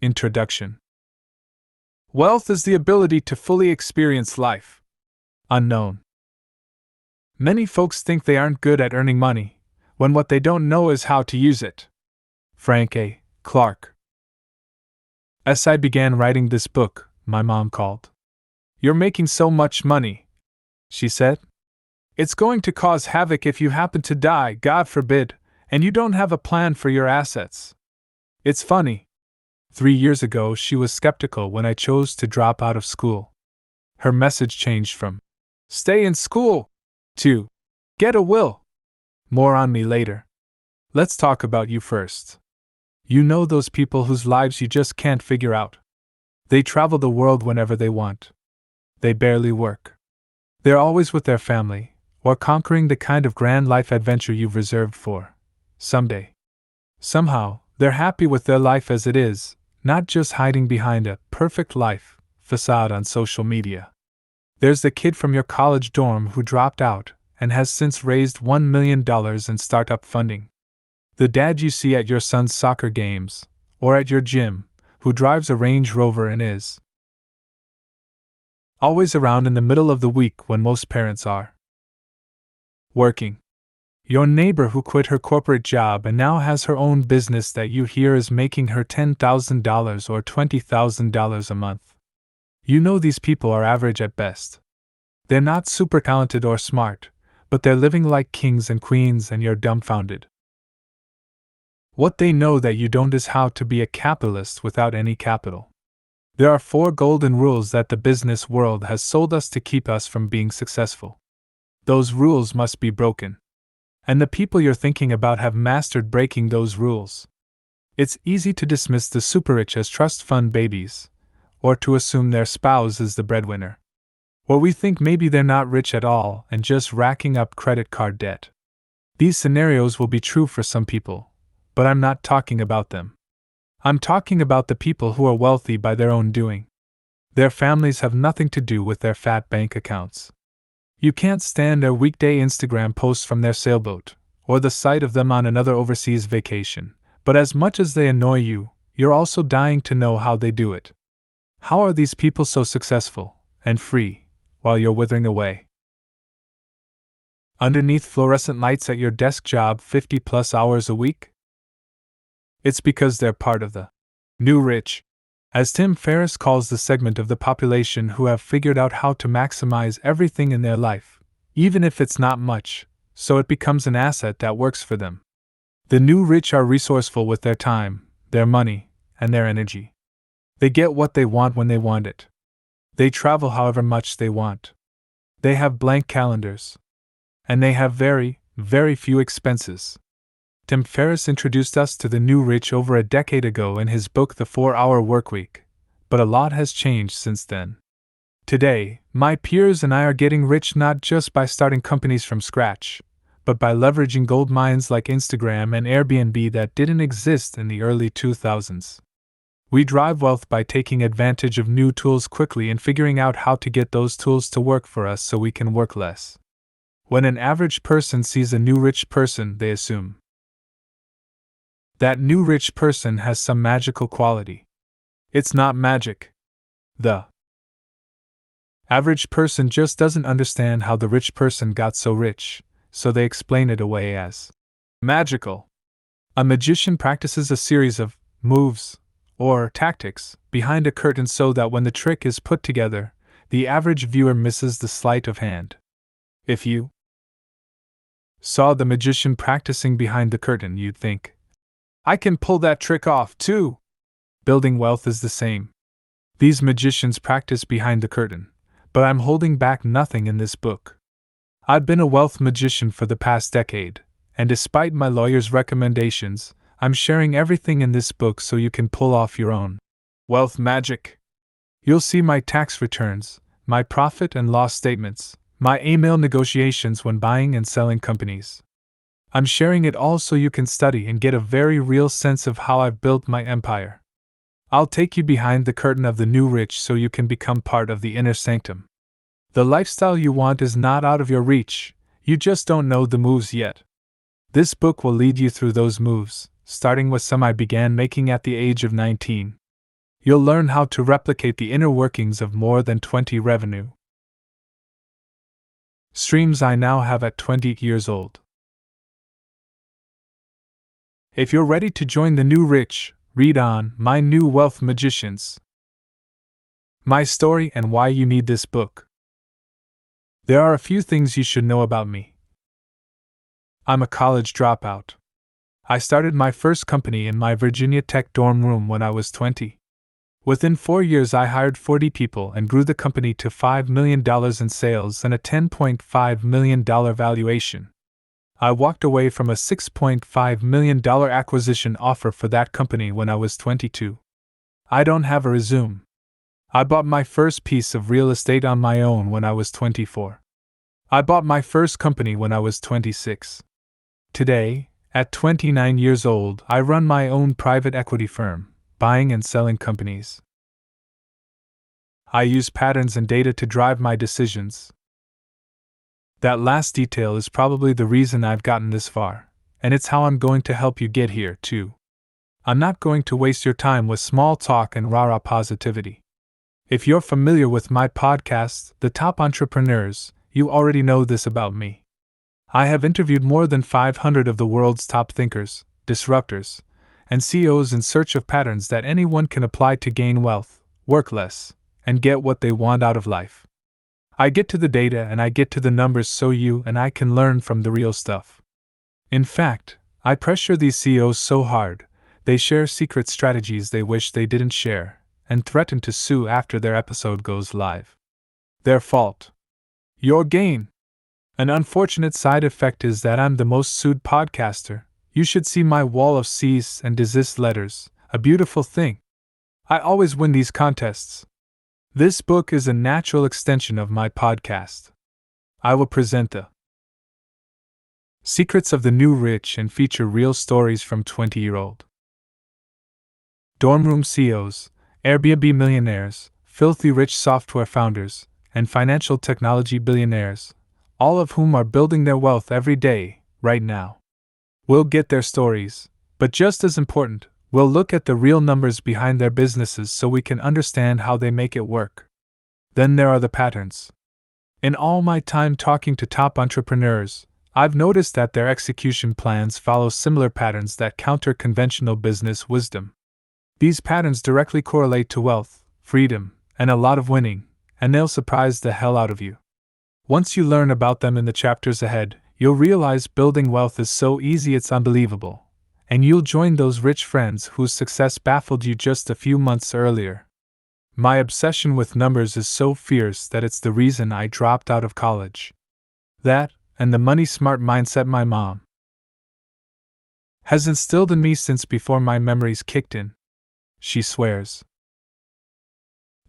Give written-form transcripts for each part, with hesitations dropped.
Introduction. Wealth is the ability to fully experience life. Unknown. Many folks think they aren't good at earning money, when what they don't know is how to use it. Frank A. Clark. As I began writing this book, my mom called. "You're making so much money," she said. "It's going to cause havoc if you happen to die, God forbid, and you don't have a plan for your assets." It's funny. 3 years ago, she was skeptical when I chose to drop out of school. Her message changed from, "Stay in school," to, "Get a will." More on me later. Let's talk about you first. You know those people whose lives you just can't figure out. They travel the world whenever they want. They barely work. They're always with their family, or conquering the kind of grand life adventure you've reserved for someday. Somehow, they're happy with their life as it is, not just hiding behind a perfect life facade on social media. There's the kid from your college dorm who dropped out and has since raised $1 million in startup funding. The dad you see at your son's soccer games, or at your gym, who drives a Range Rover and is always around in the middle of the week when most parents are working. Your neighbor who quit her corporate job and now has her own business that you hear is making her $10,000 or $20,000 a month. You know these people are average at best. They're not super talented or smart, but they're living like kings and queens and you're dumbfounded. What they know that you don't is how to be a capitalist without any capital. There are 4 golden rules that the business world has sold us to keep us from being successful. Those rules must be broken. And the people you're thinking about have mastered breaking those rules. It's easy to dismiss the super rich as trust fund babies, or to assume their spouse is the breadwinner. Or we think maybe they're not rich at all and just racking up credit card debt. These scenarios will be true for some people, but I'm not talking about them. I'm talking about the people who are wealthy by their own doing. Their families have nothing to do with their fat bank accounts. You can't stand their weekday Instagram posts from their sailboat, or the sight of them on another overseas vacation, but as much as they annoy you, you're also dying to know how they do it. How are these people so successful and free while you're withering away underneath fluorescent lights at your desk job 50+ hours a week? It's because they're part of the new rich, as Tim Ferriss calls the segment of the population who have figured out how to maximize everything in their life, even if it's not much, so it becomes an asset that works for them. The new rich are resourceful with their time, their money, and their energy. They get what they want when they want it. They travel however much they want. They have blank calendars. And they have very, very few expenses. Tim Ferriss introduced us to the new rich over a decade ago in his book The 4-Hour Workweek, but a lot has changed since then. Today, my peers and I are getting rich not just by starting companies from scratch, but by leveraging gold mines like Instagram and Airbnb that didn't exist in the early 2000s. We drive wealth by taking advantage of new tools quickly and figuring out how to get those tools to work for us so we can work less. When an average person sees a new rich person, they assume that new rich person has some magical quality. It's not magic. The average person just doesn't understand how the rich person got so rich, so they explain it away as magical. A magician practices a series of moves, or tactics, behind a curtain so that when the trick is put together, the average viewer misses the sleight of hand. If you saw the magician practicing behind the curtain, you'd think, I can pull that trick off, too. Building wealth is the same. These magicians practice behind the curtain, but I'm holding back nothing in this book. I've been a wealth magician for the past decade, and despite my lawyer's recommendations, I'm sharing everything in this book so you can pull off your own wealth magic. You'll see my tax returns, my profit and loss statements, my email negotiations when buying and selling companies. I'm sharing it all so you can study and get a very real sense of how I've built my empire. I'll take you behind the curtain of the new rich so you can become part of the inner sanctum. The lifestyle you want is not out of your reach, you just don't know the moves yet. This book will lead you through those moves, starting with some I began making at the age of 19. You'll learn how to replicate the inner workings of more than 20 revenue streams I now have at 20 years old. If you're ready to join the new rich, read on My New Wealth Magicians. My story and why you need this book. There are a few things you should know about me. I'm a college dropout. I started my first company in my Virginia Tech dorm room when I was 20. Within 4 years, I hired 40 people and grew the company to $5 million in sales and a $10.5 million valuation. I walked away from a $6.5 million acquisition offer for that company when I was 22. I don't have a resume. I bought my first piece of real estate on my own when I was 24. I bought my first company when I was 26. Today, at 29 years old, I run my own private equity firm, buying and selling companies. I use patterns and data to drive my decisions. That last detail is probably the reason I've gotten this far, and it's how I'm going to help you get here, too. I'm not going to waste your time with small talk and rah-rah positivity. If you're familiar with my podcast, The Top Entrepreneurs, you already know this about me. I have interviewed more than 500 of the world's top thinkers, disruptors, and CEOs in search of patterns that anyone can apply to gain wealth, work less, and get what they want out of life. I get to the data and I get to the numbers so you and I can learn from the real stuff. In fact, I pressure these CEOs so hard, they share secret strategies they wish they didn't share, and threaten to sue after their episode goes live. Their fault. Your gain. An unfortunate side effect is that I'm the most sued podcaster. You should see my wall of cease and desist letters, a beautiful thing. I always win these contests. This book is a natural extension of my podcast. I will present the secrets of the new rich and feature real stories from 20-year-old dorm room CEOs, Airbnb millionaires, filthy rich software founders, and financial technology billionaires, all of whom are building their wealth every day, right now. We'll get their stories, but just as important, we'll look at the real numbers behind their businesses so we can understand how they make it work. Then there are the patterns. In all my time talking to top entrepreneurs, I've noticed that their execution plans follow similar patterns that counter conventional business wisdom. These patterns directly correlate to wealth, freedom, and a lot of winning, and they'll surprise the hell out of you. Once you learn about them in the chapters ahead, you'll realize building wealth is so easy it's unbelievable. And you'll join those rich friends whose success baffled you just a few months earlier. My obsession with numbers is so fierce that it's the reason I dropped out of college. That, and the money-smart mindset my mom has instilled in me since before my memories kicked in. She swears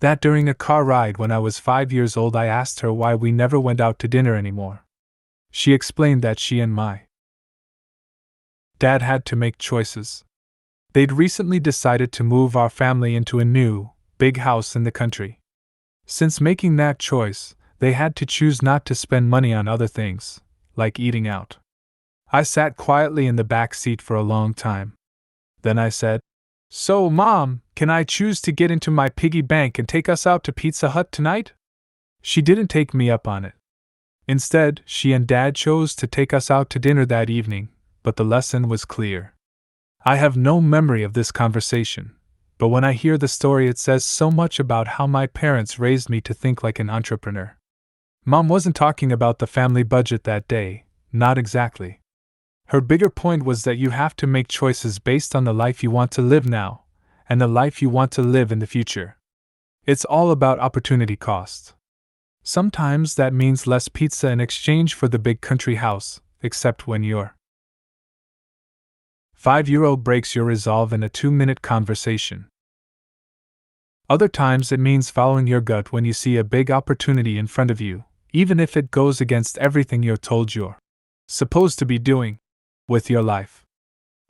that during a car ride when I was 5 years old I asked her why we never went out to dinner anymore. She explained that she and my Dad had to make choices. They'd recently decided to move our family into a new, big house in the country. Since making that choice, they had to choose not to spend money on other things, like eating out. I sat quietly in the back seat for a long time. Then I said, "So, Mom, can I choose to get into my piggy bank and take us out to Pizza Hut tonight?" She didn't take me up on it. Instead, she and Dad chose to take us out to dinner that evening. But the lesson was clear. I have no memory of this conversation, but when I hear the story it says so much about how my parents raised me to think like an entrepreneur. Mom wasn't talking about the family budget that day, not exactly. Her bigger point was that you have to make choices based on the life you want to live now, and the life you want to live in the future. It's all about opportunity cost. Sometimes that means less pizza in exchange for the big country house, except when you're 5-year-old breaks your resolve in a 2-minute conversation. Other times it means following your gut when you see a big opportunity in front of you, even if it goes against everything you're told you're supposed to be doing with your life.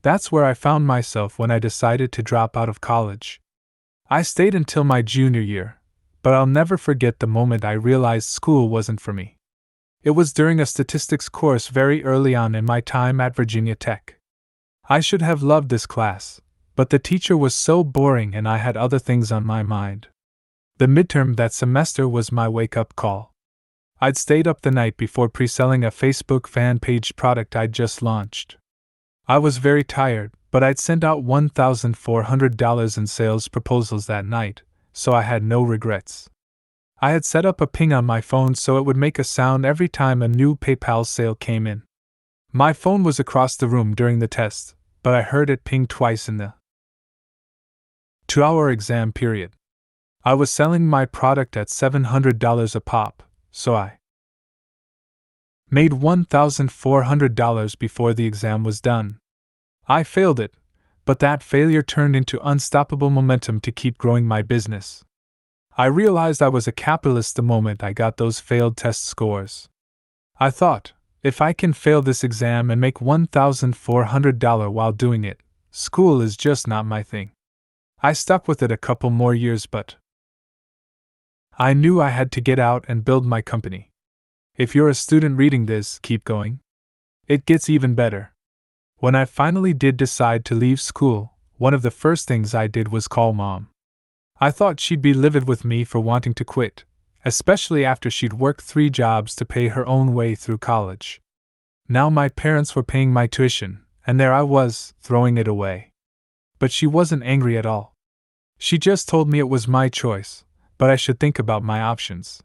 That's where I found myself when I decided to drop out of college. I stayed until my junior year, but I'll never forget the moment I realized school wasn't for me. It was during a statistics course very early on in my time at Virginia Tech. I should have loved this class, But the teacher was so boring and I had other things on my mind. The midterm that semester was my wake-up call. I'd stayed up the night before pre-selling a Facebook fan page product I'd just launched. I was very tired, but I'd sent out $1,400 in sales proposals that night, so I had no regrets. I had set up a ping on my phone so it would make a sound every time a new PayPal sale came in. My phone was across the room during the test, but I heard it ping twice in the 2-hour exam period. I was selling my product at $700 a pop, so I made $1,400 before the exam was done. I failed it, but that failure turned into unstoppable momentum to keep growing my business. I realized I was a capitalist the moment I got those failed test scores. I thought, if I can fail this exam and make $1,400 while doing it, school is just not my thing. I stuck with it a couple more years, but I knew I had to get out and build my company. If you're a student reading this, keep going. It gets even better. When I finally did decide to leave school, one of the first things I did was call Mom. I thought she'd be livid with me for wanting to quit, especially after she'd worked 3 jobs to pay her own way through college. Now my parents were paying my tuition, and there I was, throwing it away. But she wasn't angry at all. She just told me it was my choice, but I should think about my options.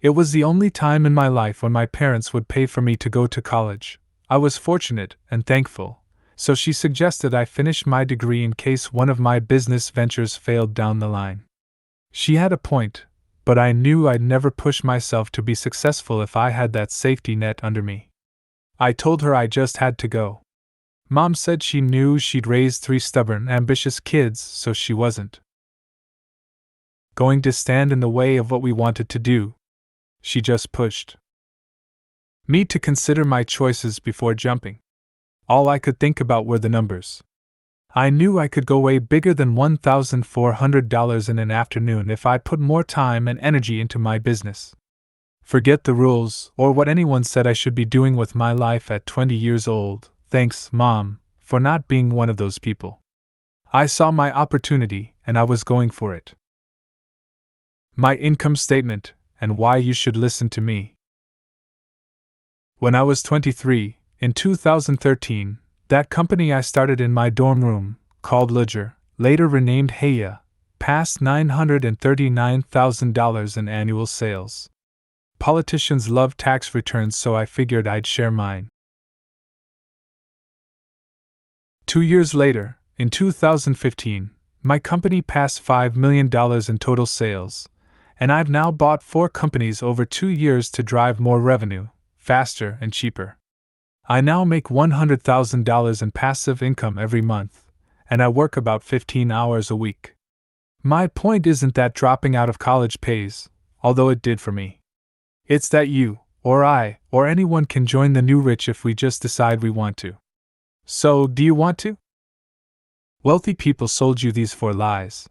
It was the only time in my life when my parents would pay for me to go to college. I was fortunate and thankful, so she suggested I finish my degree in case one of my business ventures failed down the line. She had a point, but I knew I'd never push myself to be successful if I had that safety net under me. I told her I just had to go. Mom said she knew she'd raised 3 stubborn, ambitious kids, so she wasn't going to stand in the way of what we wanted to do. She just pushed me to consider my choices before jumping. All I could think about were the numbers. I knew I could go way bigger than $1,400 in an afternoon if I put more time and energy into my business. Forget the rules or what anyone said I should be doing with my life at 20 years old. Thanks, Mom, for not being one of those people. I saw my opportunity and I was going for it. My income statement and why you should listen to me. When I was 23, in 2013, that company I started in my dorm room, called Ledger, later renamed Heya, passed $939,000 in annual sales. Politicians love tax returns, so I figured I'd share mine. 2 years later, in 2015, my company passed $5 million in total sales, and I've now bought 4 companies over 2 years to drive more revenue, faster and cheaper. I now make $100,000 in passive income every month, and I work about 15 hours a week. My point isn't that dropping out of college pays, although it did for me. It's that you, or I, or anyone can join the new rich if we just decide we want to. So, do you want to? Wealthy people sold you these 4 lies.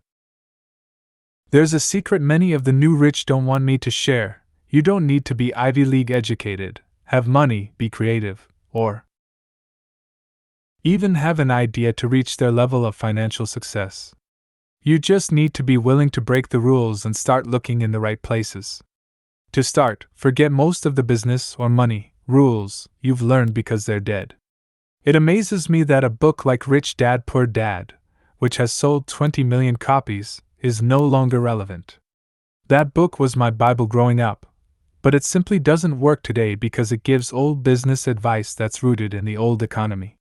There's a secret many of the new rich don't want me to share. You don't need to be Ivy League educated, have money, be creative, or even have an idea to reach their level of financial success. You just need to be willing to break the rules and start looking in the right places. To start, forget most of the business or money rules you've learned because they're dead. It amazes me that a book like Rich Dad Poor Dad, which has sold 20 million copies, is no longer relevant. That book was my Bible growing up, but it simply doesn't work today because it gives old business advice that's rooted in the old economy.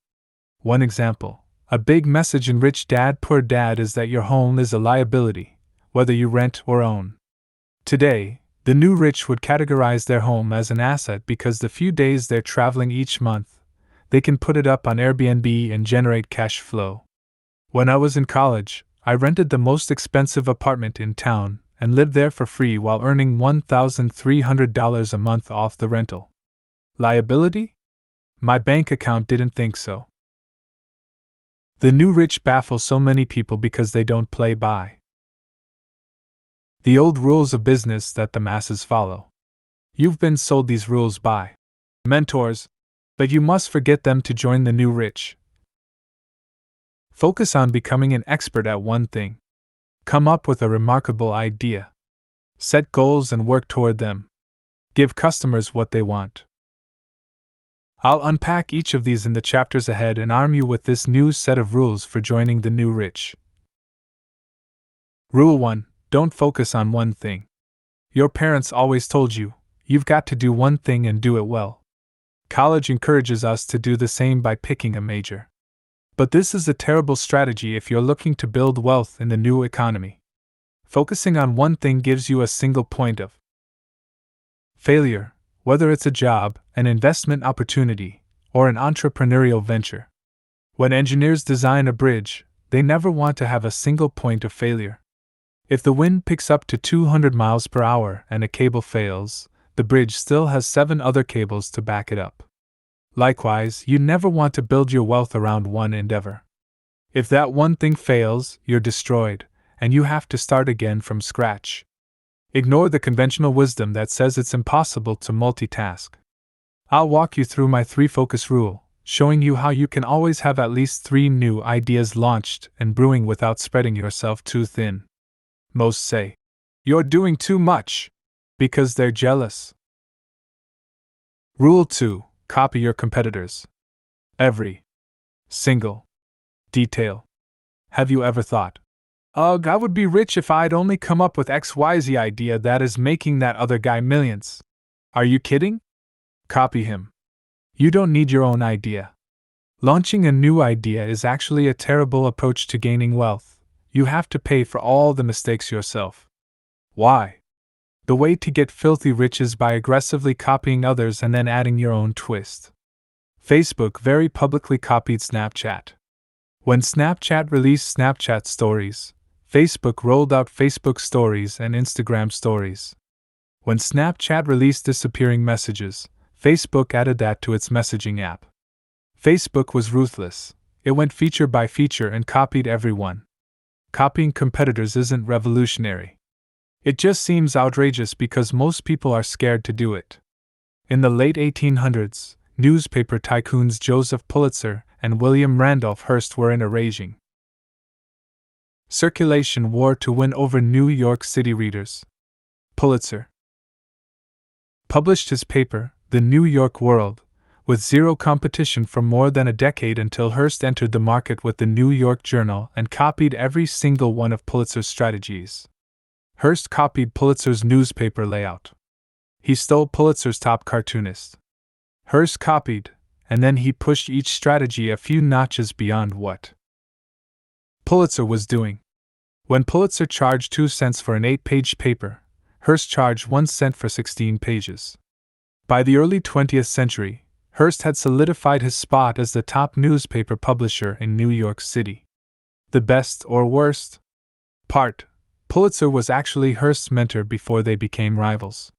One example, a big message in Rich Dad Poor Dad is that your home is a liability, whether you rent or own. Today, the new rich would categorize their home as an asset because the few days they're traveling each month, they can put it up on Airbnb and generate cash flow. When I was in college, I rented the most expensive apartment in town and lived there for free while earning $1,300 a month off the rental. Liability? My bank account didn't think so. The new rich baffle so many people because they don't play by the old rules of business that the masses follow. You've been sold these rules by mentors, but you must forget them to join the new rich. Focus on becoming an expert at one thing. Come up with a remarkable idea. Set goals and work toward them. Give customers what they want. I'll unpack each of these in the chapters ahead and arm you with this new set of rules for joining the new rich. Rule 1. Don't focus on one thing. Your parents always told you, you've got to do one thing and do it well. College encourages us to do the same by picking a major. But this is a terrible strategy if you're looking to build wealth in the new economy. Focusing on one thing gives you a single point of failure, whether it's a job, an investment opportunity, or an entrepreneurial venture. When engineers design a bridge, they never want to have a single point of failure. If the wind picks up to 200 miles per hour and a cable fails, the bridge still has 7 other cables to back it up. Likewise, you never want to build your wealth around one endeavor. If that one thing fails, you're destroyed, and you have to start again from scratch. Ignore the conventional wisdom that says it's impossible to multitask. I'll walk you through my 3-focus rule, showing you how you can always have at least 3 new ideas launched and brewing without spreading yourself too thin. Most say, "You're doing too much," because they're jealous. Rule 2. Copy your competitors. Every single detail. Have you ever thought, "Ugh, I would be rich if I'd only come up with XYZ idea that is making that other guy millions"? Are you kidding? Copy him. You don't need your own idea. Launching a new idea is actually a terrible approach to gaining wealth. You have to pay for all the mistakes yourself. Why? The way to get filthy rich is by aggressively copying others and then adding your own twist. Facebook very publicly copied Snapchat. When Snapchat released Snapchat Stories, Facebook rolled out Facebook Stories and Instagram Stories. When Snapchat released disappearing messages, Facebook added that to its messaging app. Facebook was ruthless. It went feature by feature and copied everyone. Copying competitors isn't revolutionary. It just seems outrageous because most people are scared to do it. In the late 1800s, newspaper tycoons Joseph Pulitzer and William Randolph Hearst were in a raging circulation war to win over New York City readers. Pulitzer published his paper, The New York World, with zero competition for more than a decade until Hearst entered the market with the New York Journal and copied every single one of Pulitzer's strategies. Hearst copied Pulitzer's newspaper layout. He stole Pulitzer's top cartoonist. Hearst copied, and then he pushed each strategy a few notches beyond what Pulitzer was doing. When Pulitzer charged 2 cents for an 8-page paper, Hearst charged 1 cent for 16 pages. By the early 20th century, Hearst had solidified his spot as the top newspaper publisher in New York City. The best or worst part, Pulitzer was actually Hearst's mentor before they became rivals.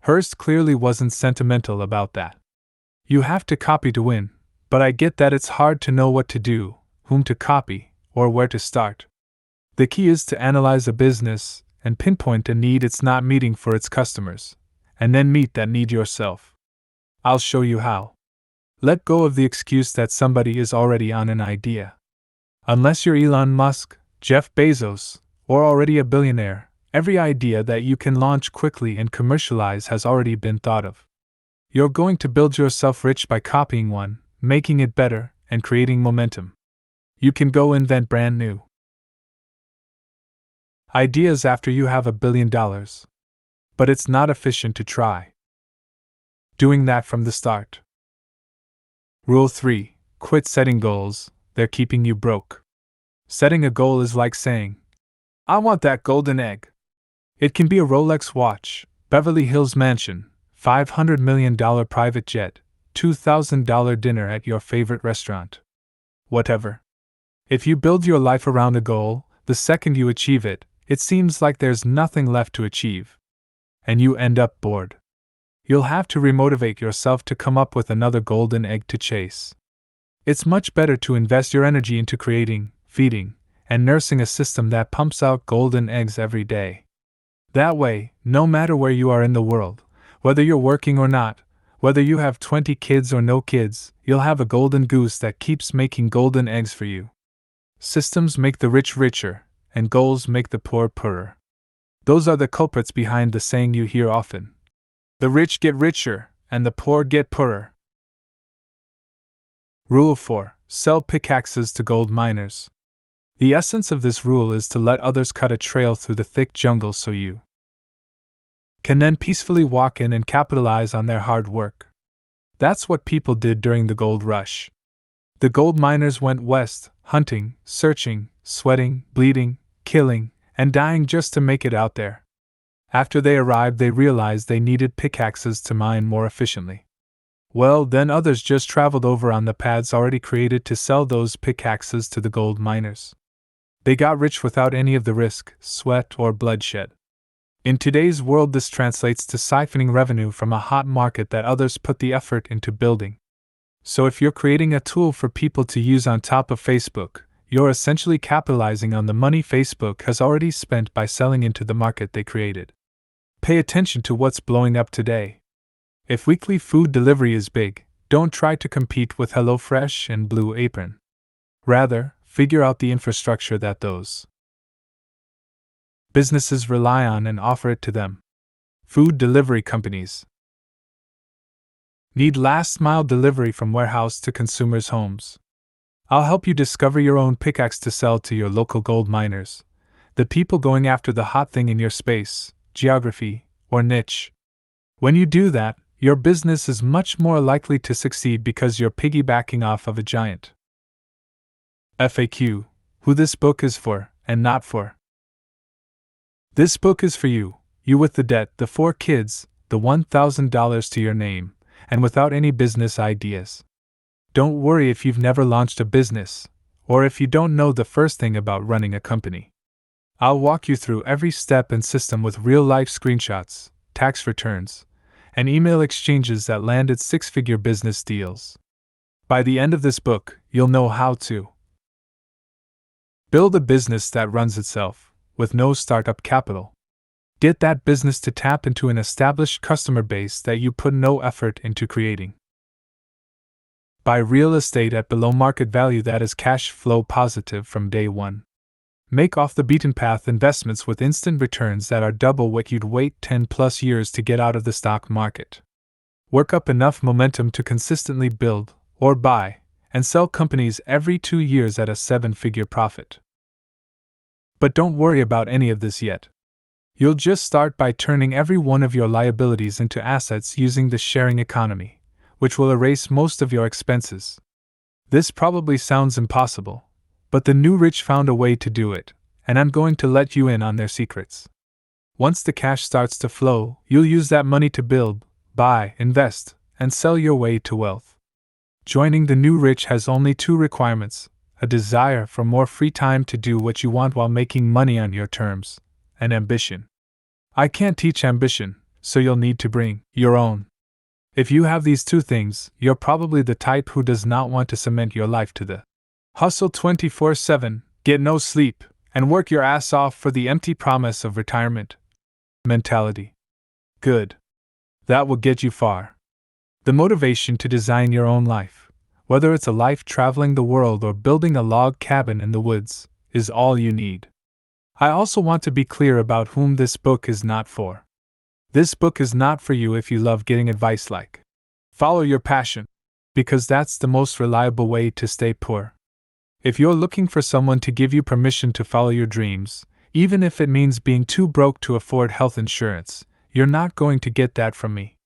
Hearst clearly wasn't sentimental about that. You have to copy to win, but I get that it's hard to know what to do, whom to copy, or where to start. The key is to analyze a business and pinpoint a need it's not meeting for its customers, and then meet that need yourself. I'll show you how. Let go of the excuse that somebody is already on an idea. Unless you're Elon Musk, Jeff Bezos, or already a billionaire, every idea that you can launch quickly and commercialize has already been thought of. You're going to build yourself rich by copying one, making it better, and creating momentum. You can go invent brand new ideas after you have $1 billion. But it's not efficient to try doing that from the start. Rule 3. Quit setting goals, they're keeping you broke. Setting a goal is like saying, "I want that golden egg." It can be a Rolex watch, Beverly Hills mansion, $500 million private jet, $2,000 dinner at your favorite restaurant. Whatever. If you build your life around a goal, the second you achieve it, it seems like there's nothing left to achieve. And you end up bored. You'll have to remotivate yourself to come up with another golden egg to chase. It's much better to invest your energy into creating, feeding, and nursing a system that pumps out golden eggs every day. That way, no matter where you are in the world, whether you're working or not, whether you have 20 kids or no kids, you'll have a golden goose that keeps making golden eggs for you. systems make the rich richer, and goals make the poor poorer. Those are the culprits behind the saying you hear often. The rich get richer, and the poor get poorer. Rule 4. Sell pickaxes to gold miners. The essence of this rule is to let others cut a trail through the thick jungle so you can then peacefully walk in and capitalize on their hard work. That's what people did during the gold rush. The gold miners went west, hunting, searching, sweating, bleeding, killing, and dying just to make it out there. After they arrived, they realized they needed pickaxes to mine more efficiently. Well, then others just traveled over on the paths already created to sell those pickaxes to the gold miners. They got rich without any of the risk, sweat, or bloodshed. In today's world, this translates to siphoning revenue from a hot market that others put the effort into building. So if you're creating a tool for people to use on top of Facebook, you're essentially capitalizing on the money Facebook has already spent by selling into the market they created. Pay attention to what's blowing up today. If weekly food delivery is big, don't try to compete with HelloFresh and Blue Apron. Rather, figure out the infrastructure that those businesses rely on and offer it to them. Food delivery companies need last-mile delivery from warehouse to consumers' homes. I'll help you discover your own pickaxe to sell to your local gold miners, the people going after the hot thing in your space, geography, or niche. When you do that, your business is much more likely to succeed because you're piggybacking off of a giant. FAQ: who this book is for, and not for. This book is for you, you with the debt, the 4 kids, the $1,000 to your name, and without any business ideas. Don't worry if you've never launched a business, or if you don't know the first thing about running a company. I'll walk you through every step and system with real-life screenshots, tax returns, and email exchanges that landed 6-figure business deals. By the end of this book, you'll know how to build a business that runs itself, with no startup capital. Get that business to tap into an established customer base that you put no effort into creating. Buy real estate at below market value that is cash flow positive from day one. Make off-the-beaten-path investments with instant returns that are double what you'd wait 10+ years to get out of the stock market. Work up enough momentum to consistently build, or buy, and sell companies every 2 years at a 7-figure profit. But don't worry about any of this yet. You'll just start by turning every one of your liabilities into assets using the sharing economy, which will erase most of your expenses. This probably sounds impossible, but the new rich found a way to do it, and I'm going to let you in on their secrets. Once the cash starts to flow, you'll use that money to build, buy, invest, and sell your way to wealth. Joining the new rich has only 2 requirements: a desire for more free time to do what you want while making money on your terms, and ambition. I can't teach ambition, so you'll need to bring your own. If you have these 2 things, you're probably the type who does not want to cement your life to the hustle 24/7, get no sleep, and work your ass off for the empty promise of retirement mentality. Good. That will get you far. The motivation to design your own life, whether it's a life traveling the world or building a log cabin in the woods, is all you need. I also want to be clear about whom this book is not for. This book is not for you if you love getting advice like, follow your passion, because that's the most reliable way to stay poor. If you're looking for someone to give you permission to follow your dreams, even if it means being too broke to afford health insurance, you're not going to get that from me.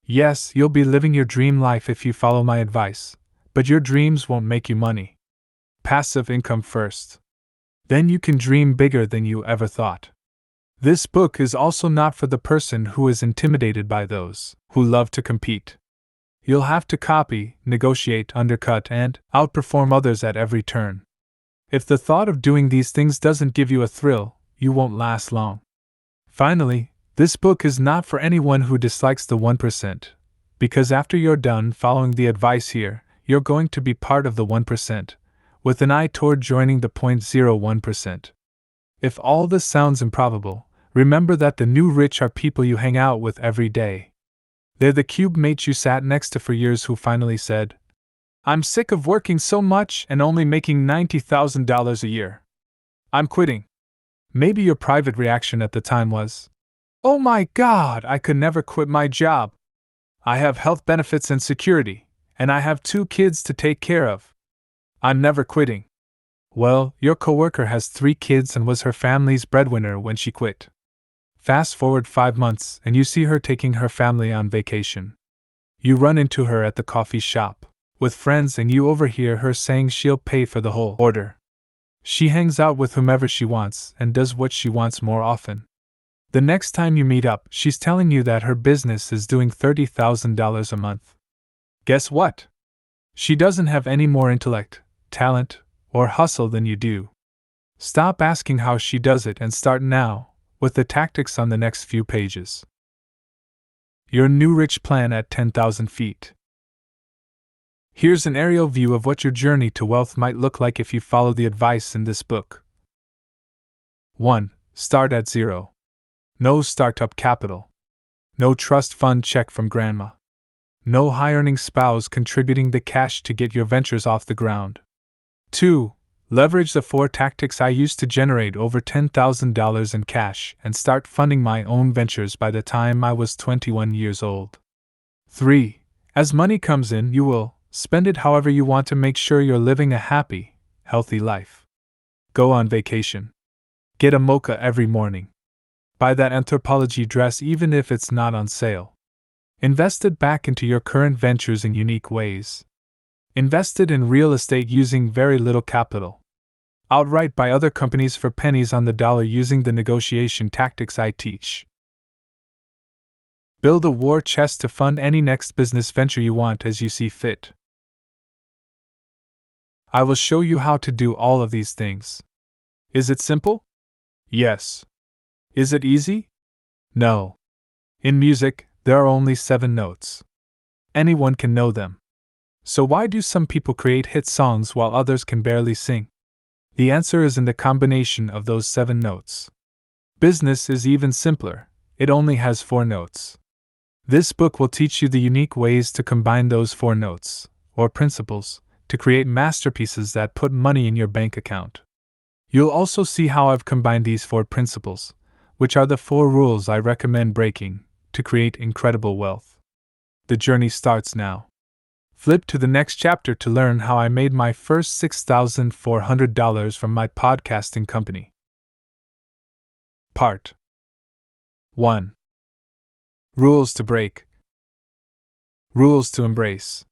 Yes, you'll be living your dream life if you follow my advice, but your dreams won't make you money. Passive income first. Then you can dream bigger than you ever thought. This book is also not for the person who is intimidated by those who love to compete. You'll have to copy, negotiate, undercut, and outperform others at every turn. If the thought of doing these things doesn't give you a thrill, you won't last long. Finally, this book is not for anyone who dislikes the 1%, because after you're done following the advice here, you're going to be part of the 1%, with an eye toward joining the 0.01%. If all this sounds improbable, remember that the new rich are people you hang out with every day. They're the cube mates you sat next to for years who finally said, I'm sick of working so much and only making $90,000 a year. I'm quitting. Maybe your private reaction at the time was, "Oh my God, I could never quit my job. I have health benefits and security, and I have 2 kids to take care of. I'm never quitting." Well, your coworker has 3 kids and was her family's breadwinner when she quit. Fast forward 5 months and you see her taking her family on vacation. You run into her at the coffee shop with friends and you overhear her saying she'll pay for the whole order. She hangs out with whomever she wants and does what she wants more often. The next time you meet up, she's telling you that her business is doing $30,000 a month. Guess what? She doesn't have any more intellect, talent, or hustle than you do. Stop asking how she does it and start now, with the tactics on the next few pages. Your new rich plan at 10,000 feet. Here's an aerial view of what your journey to wealth might look like if you follow the advice in this book. 1. Start at zero. No startup capital. No trust fund check from grandma. No high-earning spouse contributing the cash to get your ventures off the ground. 2. Leverage the 4 tactics I used to generate over $10,000 in cash and start funding my own ventures by the time I was 21 years old. 3. As money comes in, you will spend it however you want to make sure you're living a happy, healthy life. Go on vacation. Get a mocha every morning. Buy that Anthropology dress even if it's not on sale. Invest it back into your current ventures in unique ways. Invest it in real estate using very little capital. Outright buy other companies for pennies on the dollar using the negotiation tactics I teach. Build a war chest to fund any next business venture you want as you see fit. I will show you how to do all of these things. Is it simple? Yes. Is it easy? No. In music, there are only 7 notes. Anyone can know them. So why do some people create hit songs while others can barely sing? The answer is in the combination of those 7 notes. Business is even simpler, it only has 4 notes. This book will teach you the unique ways to combine those 4 notes, or principles, to create masterpieces that put money in your bank account. You'll also see how I've combined these 4 principles, which are the 4 rules I recommend breaking, to create incredible wealth. The journey starts now. Flip to the next chapter to learn how I made my first $6,400 from my podcasting company. Part 1. Rules to break. Rules to embrace.